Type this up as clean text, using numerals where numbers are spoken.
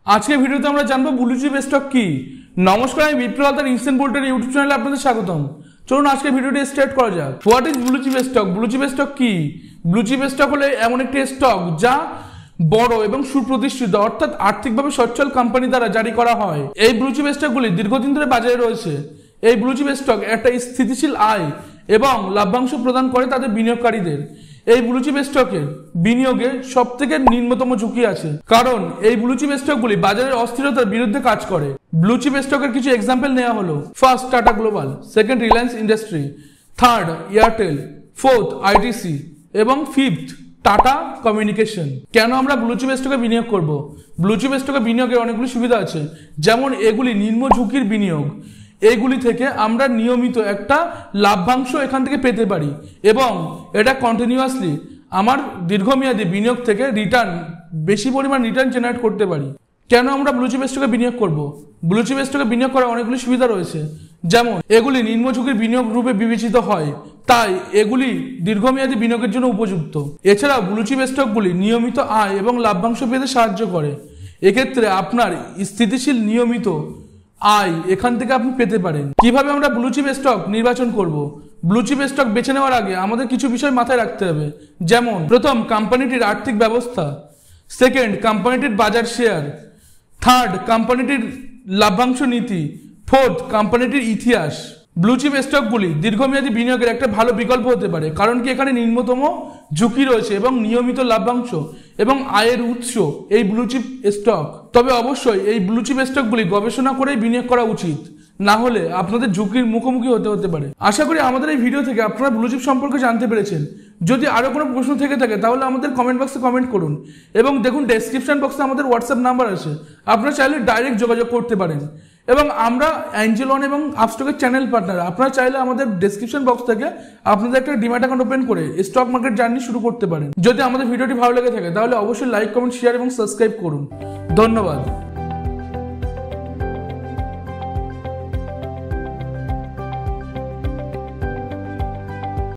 আজকে ভিডিওতে আমরা জানবো ব্লু চিপ স্টক কি। নমস্কার, আমি বিপ্লব আর ইনস্ট্যান্ট বুলেটিন ইউটিউব চ্যানেলে আপনাদের স্বাগতম। চলুন আজকে ভিডিওটি স্টার্ট করা যাক। What is blue chip stock? Blue chip stock কি? ব্লু চিপ স্টক হলো এমন একটি স্টক যা বড় এবং সুপ্রতিষ্ঠিত অর্থাৎ আর্থিকভাবে সচ্ছল কোম্পানি দ্বারা জারি করা হয়। এই ব্লু চিপ স্টকগুলি দীর্ঘদিন ধরে বাজারে রয়েছে। এই ব্লু চিপ স্টক একটা স্থিতিশীল আয় এবং লাভ্যাংশ প্রদান করে তাদের বিনিয়োগকারীদের। এই ব্লু চিপ স্টকের বিনিয়োগে সব থেকে নিম্নতম ঝুঁকি আছে, কারণ এই ব্লু চিপ স্টকগুলি বাজারের অস্থিরতার বিরুদ্ধে কাজ করে। ব্লু চিপ স্টকের কিছু এক্সাম্পল নেওয়া হলো: first tata global, second Reliance industry, third Airtel, fourth ITC এবং ফিফথ টাটা কমিউনিকেশন। কেন আমরা ব্লু চিপ স্টকে বিনিয়োগ করব? ব্লু চিপ স্টকে বিনিয়োগের অনেকগুলি সুবিধা আছে, যেমন এগুলি নিম্ন ঝুঁকির বিনিয়োগ। এইগুলি থেকে আমরা নিয়মিত একটা লাভ্যাংশ এখান থেকে পেতে পারি এবং এটা কন্টিনিউয়াসলি আমার দীর্ঘমেয়াদী বিনিয়োগ থেকে বেশি পরিমাণ রিটার্ন জেনারেট করতে পারি। কেন আমরা ব্লু চিপ স্টকে বিনিয়োগ করব? ব্লু চিপ স্টকে বিনিয়োগ করার অনেকগুলি সুবিধা রয়েছে, যেমন এগুলি নিম্ন ঝুঁকির বিনিয়োগ রূপে বিবেচিত হয়, তাই এগুলি দীর্ঘমেয়াদী বিনিয়োগের জন্য উপযুক্ত। এছাড়াও ব্লু চিপ স্টকগুলি নিয়মিত আয় এবং লাভ্যাংশ পেতে সাহায্য করে। এক্ষেত্রে আপনার স্থিতিশীল নিয়মিত আয় এখান থেকে আপনি পেতে পারেন। কিভাবে আমরা ব্লু চিপ স্টক নির্বাচন করব? ব্লু চিপ স্টক বেছে নেওয়ার আগে আমাদের কিছু বিষয় মাথায় রাখতে হবে, যেমন প্রথম, কোম্পানিটির আর্থিক ব্যবস্থা; সেকেন্ড, কোম্পানিটির বাজার শেয়ার; থার্ড, কোম্পানিটির লাভ্যাংশ নীতি; ফোর্থ, কোম্পানিটির ইতিহাস। ব্লু চিপ স্টকগুলি দীর্ঘমেয়াদী বিনিয়োগের একটা ভালো বিকল্প হতে পারে, কারণ কি এখানে নিম্নতম ঝুঁকি রয়েছে এবং নিয়মিত লাভ্যাংশ এবং আয়ের উৎস এই ব্লু চিপ স্টক। তবে অবশ্যই এই ব্লু চিপ স্টকগুলি গবেষণা করেই বিনিয়োগ করা উচিত, না হলে আপনাদের ঝুঁকির মুখোমুখি হতে পারে। আশা করি আমাদের এই ভিডিও থেকে আপনারা ব্লু চিপ সম্পর্কে জানতে পেরেছেন। যদি আরো কোনো প্রশ্ন থেকে থাকে তাহলে আমাদের কমেন্ট বক্সে কমেন্ট করুন এবং দেখুন ডেসক্রিপশন বক্সে আমাদের হোয়াটসঅ্যাপ নাম্বার আছে, আপনারা চাইলে ডাইরেক্ট যোগাযোগ করতে পারেন। এবং আমরা অ্যাঞ্জেল ওয়ান এবং আপস্টকের চ্যানেল পার্টনার। আপনারা চাইলে আমাদের ডেসক্রিপশন বক্স থেকে আপনাদের একটা ডিম্যাট অ্যাকাউন্ট ওপেন করে স্টক মার্কেট জার্নি শুরু করতে পারেন। যদি আমাদের ভিডিওটি ভালো লেগে থাকে তাহলে অবশ্যই লাইক, কমেন্ট, শেয়ার এবং সাবস্ক্রাইব করুন। ধন্যবাদ।